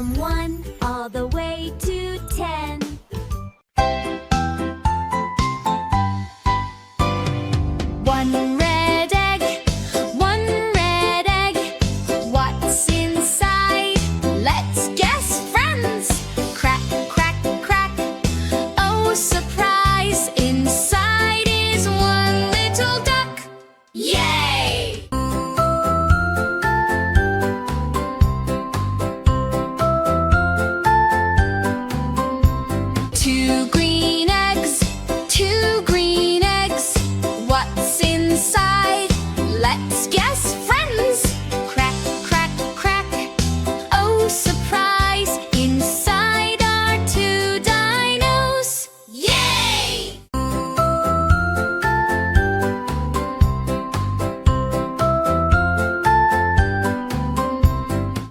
From 1 all the way to 10. One red egg, what's inside? Let's guess, friends! Crack, crack, crack. Oh, surprise! Inside is one little duck. Yay! Two green eggs, what's inside? Let's guess, friends! Crack, crack, crack. Oh, surprise! Inside are two dinos. Yay!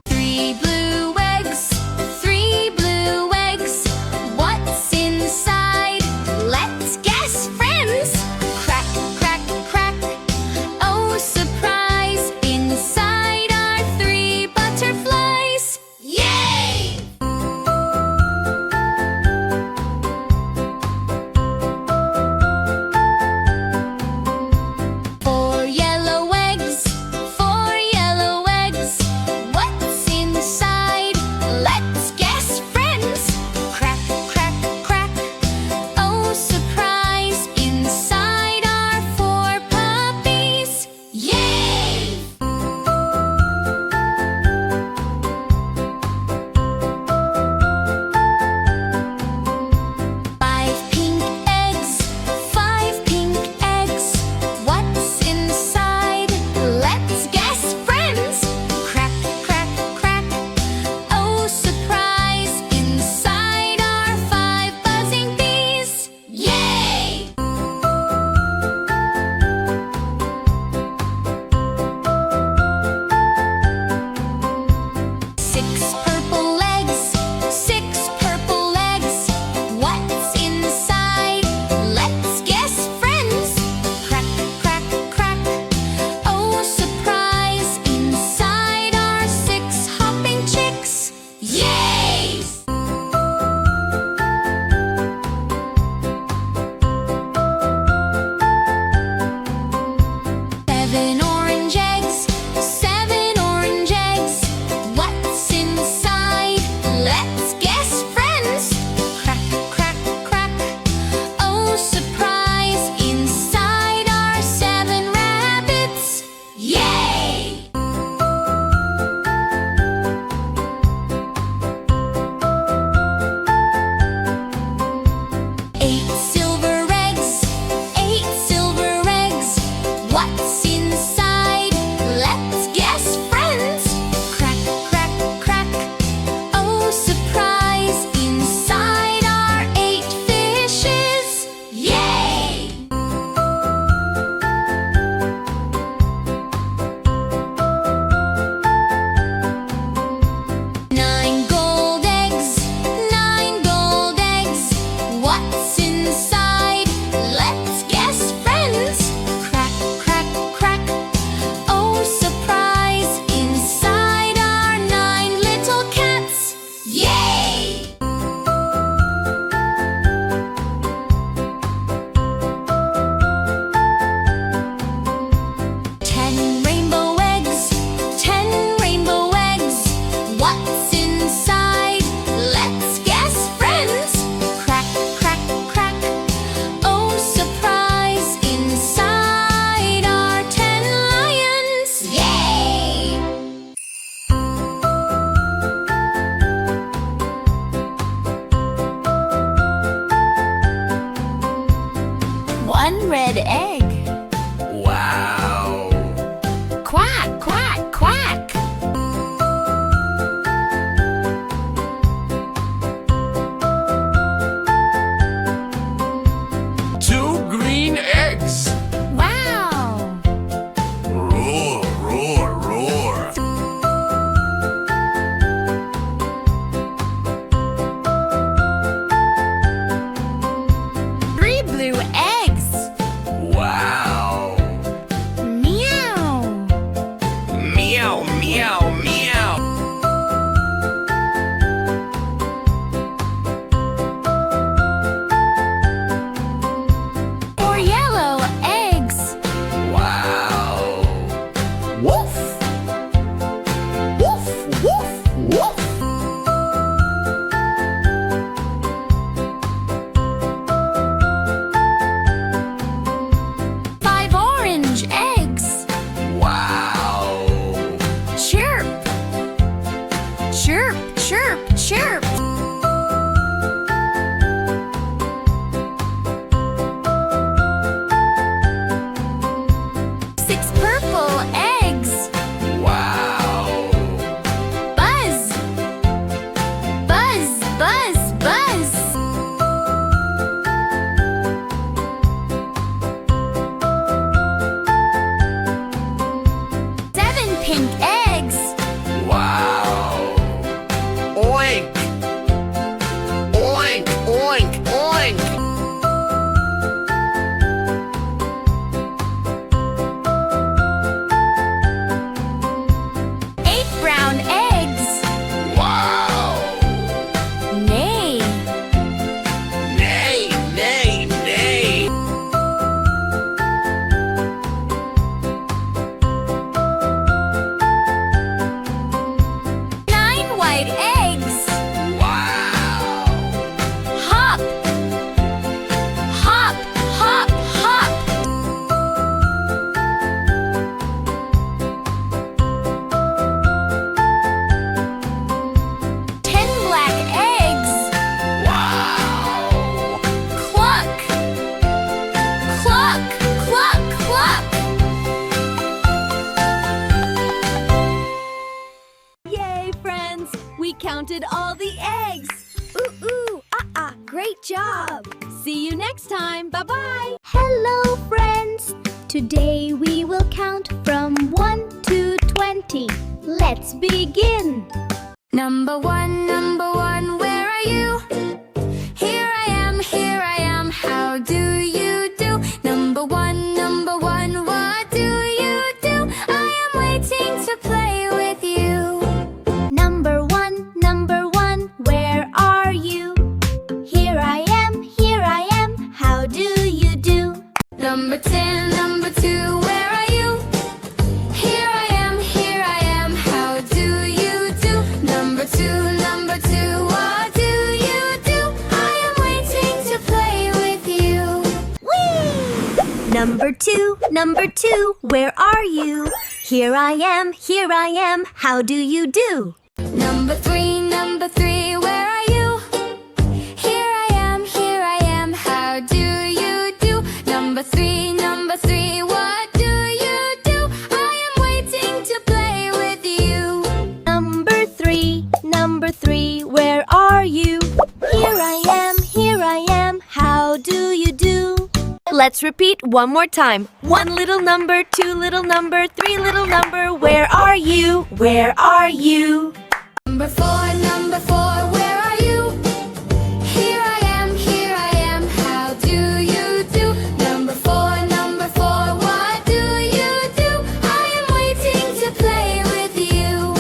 Three blue eggs, what's inside? Let's guess, friends! Crack, crack, crack. Oh, surprise! Inside are three butterflies. Yay! Four yellow eggs, what's inside? Let's guess, friends! Crack, crack, crack. Oh, surprise! Inside are four puppies. Yay! Five pink eggs, what's inside? Let's guess, friends! Crack, crack, crack. Oh, surprise! Inside are five buzzing bees. Yay! Six purple eggs, what's inside? Let's guess, friends! Crack, crack, crack. Oh, surprise! Inside are six hopping chicks. Yay! Seven orange eggs, what's inside? Let's guess, friends! Crack, crack, crack. Oh, surprise! Inside are seven rabbits. Yay! Eight silver eggs, what's inside? Let's guess, friends! Crack, crack, crack. Oh, surprise! Inside are eight fishes. Yay! Nine gold eggs, what's inside? Let's guess, friends! Crack, crack, crack. Oh, surprise! Inside are nine little cats. Yay! Ten rainbow eggs, what's inside? Let's guess, friends! Crack, crack, crack. Oh, surprise! Inside are 10 lions. Yay! One red egg. Wow! Quack, quack, quack. Two green eggs! Wow! Roar, roar, roar! Three blue eggs. Wow! Hop, hop, hop. 10 black eggs. Wow. Cluck, cluck, cluck, cluck. Yay, friends! We counted all the eggs! Ooh, ooh, great job! See you next time. Bye-bye! Hello, friends! Today we will count from 1 to 20. Let's begin! Number one, where are you? Here I am, how do you do? Number one, what do you do? I am waiting to play with you. Number one, where are you? Here I am, how do you do? Number two, where are you? Here I am, how do you do? Number two, what do you do? I am waiting to play with you. Number two, where are you? Here I am, how do you do? Number three, where are you? Here I am, how do you do? Number three, what do you do? I am waiting to play with you. Number three, where are you? Here I am, how do you do? Let's repeat one more time. 1 little number, 2 little number, 3 little number, where are you? Where are you? Number four, where are you? Here I am, how do you do? Number four, what do you do? I am waiting to play with you.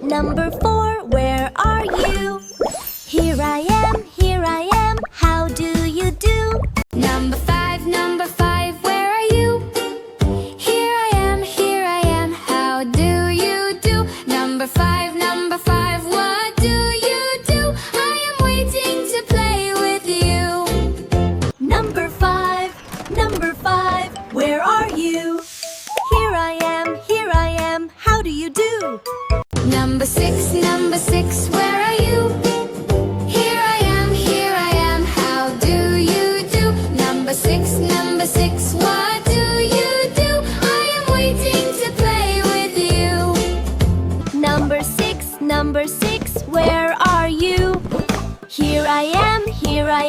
Number four, where are you? Here I am, how do you do? Number five, where are you? Here I am, how do you do? Number five, what do you do? I am waiting to play with you. Number five, where are you? Here I am, how do you do? Number six, where are you? Here I am, how do you do? Number six, what do you do? I am waiting to play with you. Number six, where are you? Here I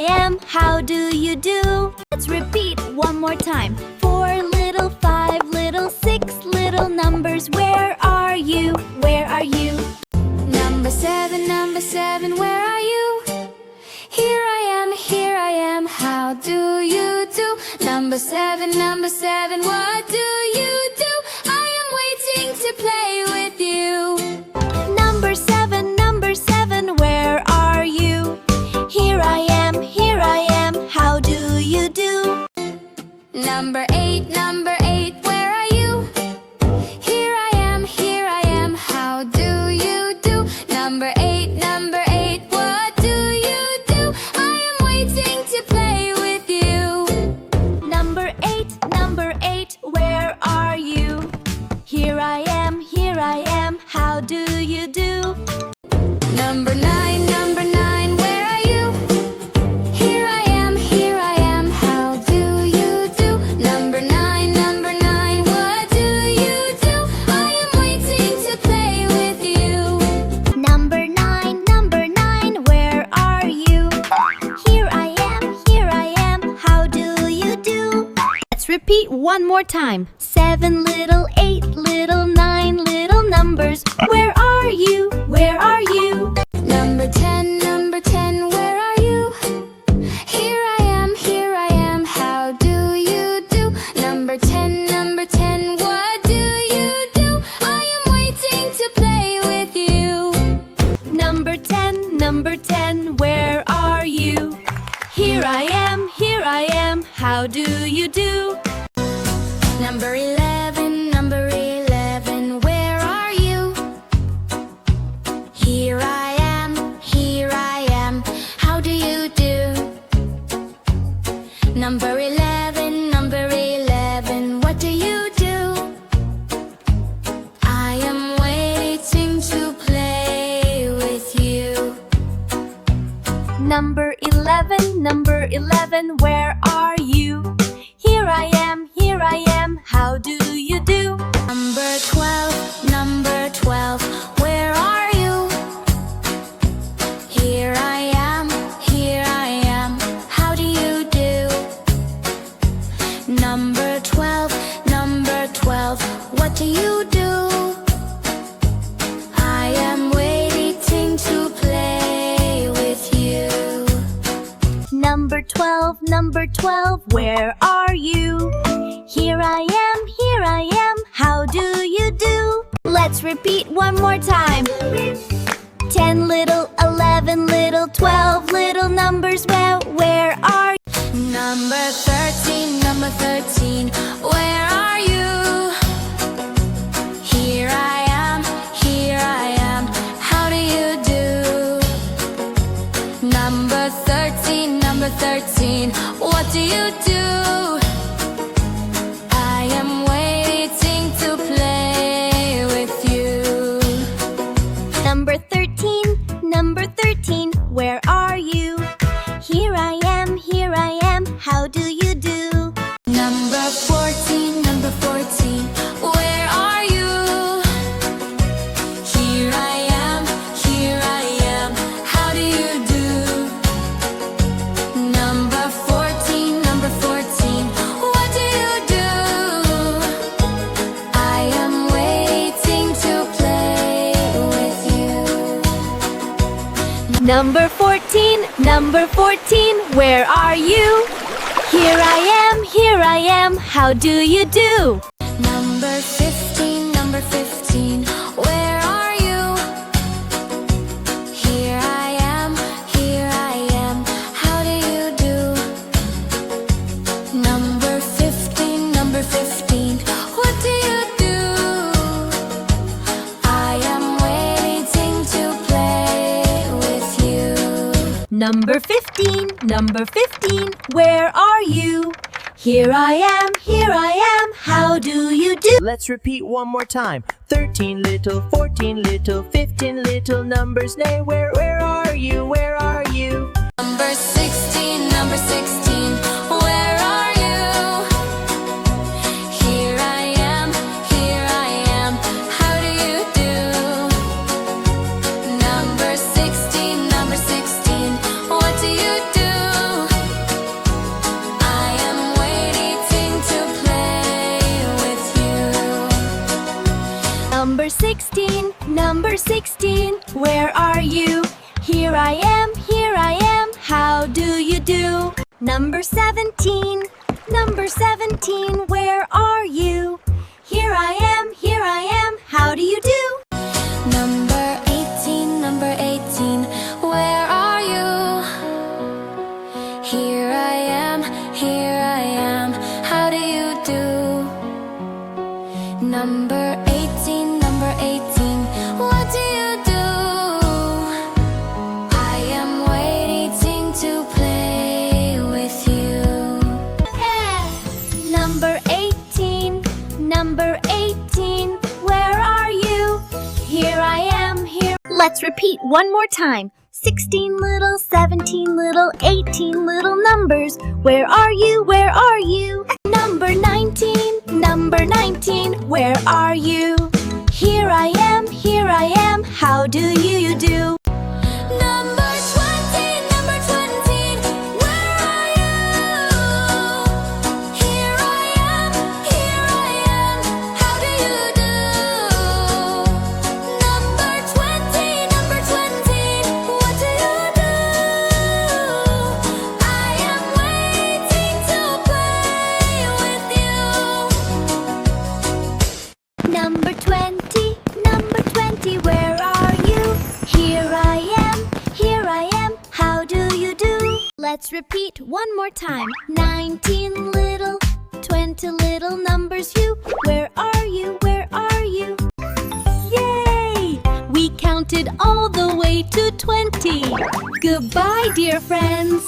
am, how do you do? Let's repeat one more time. 4 little, 5 little, 6 little numbers, where are you? Where are you? Number seven, where are you? Here I am, how do you do? Number seven, what do you do? I am waiting to play with you. Number seven, where are you? Here I am, how do you do? Number eight, where are you? Here I am, how do you do? Number eight, what do you do? I am waiting to play with you. Number eight, where are you? Here I am, how do you do? Number nine, where are you? Here I am, how do you do? Number nine, what do you do? I am waiting to play with you. Number nine, where are you? Here I am, how do you do? Let's repeat one more time. 7 little, 8 little, 9 little numbers, where are you? Where are you? Number 10, where are you? Here I am, how do you do? Number 10, what do you do? I am waiting to play with you. Number 10, where are you? Here I am, how do you do? Number 11, where are you? Here I am, how do Number 11, number 11, what do you do? I am waiting to play with you. Number 11, where are you? Here I am, how do you do? Number 12, where are you? Here I am, how do you do? Number 12, what do you do? I am waiting to play with you. Number 12, where are you? Here I am, how do you do? Let's repeat one more time. 10 little, 11 little, 12 little numbers, well, where are you? Number 13, where are you? Here I am, how do you do? Number 13, what do you do? I am waiting to play with you. Number 13, where are you? Here I am, how do you do? Number 14, where are you? Here I am, how do you do? Number 14, what do you do? I am waiting to play with you. Number 14, where are you? Here I am, how do you do? Number 15, where are you? Here I am, how do you do? Number 15, what do you do? I am waiting to play with you. Number 15, where are you? Here I am, how do you do? Let's repeat one more time. 13 little, 14 little, 15 little numbers. Nay, where are you? Where are you? Number 16, where are you? Here I am, how do you do? Number 16, what do you do? I am waiting to play with you. Number 16, where are you? Here I am, how do you do? Number 17, where are you? Here I am, how do you do? Number 18, where are you? Here I am, how do you do? Number 18, what do you do? I am waiting to play with you. Number 18, where are you? Here I am, Let's repeat one more time. 16 little, 17 little, 18 little numbers. Where are you? Where are you? Number 19, where are you? Here I am, how do you do? Number 20, where are you? Here I am, how do you do? Number 20, what do you do? I am waiting to play with you. Number 20, where are you? Here I am, how do you do? Let's repeat one more time. 19 little, 20 little numbers, you. Where are you? Where are you? Yay! We counted all the way to 20. Goodbye, dear friends.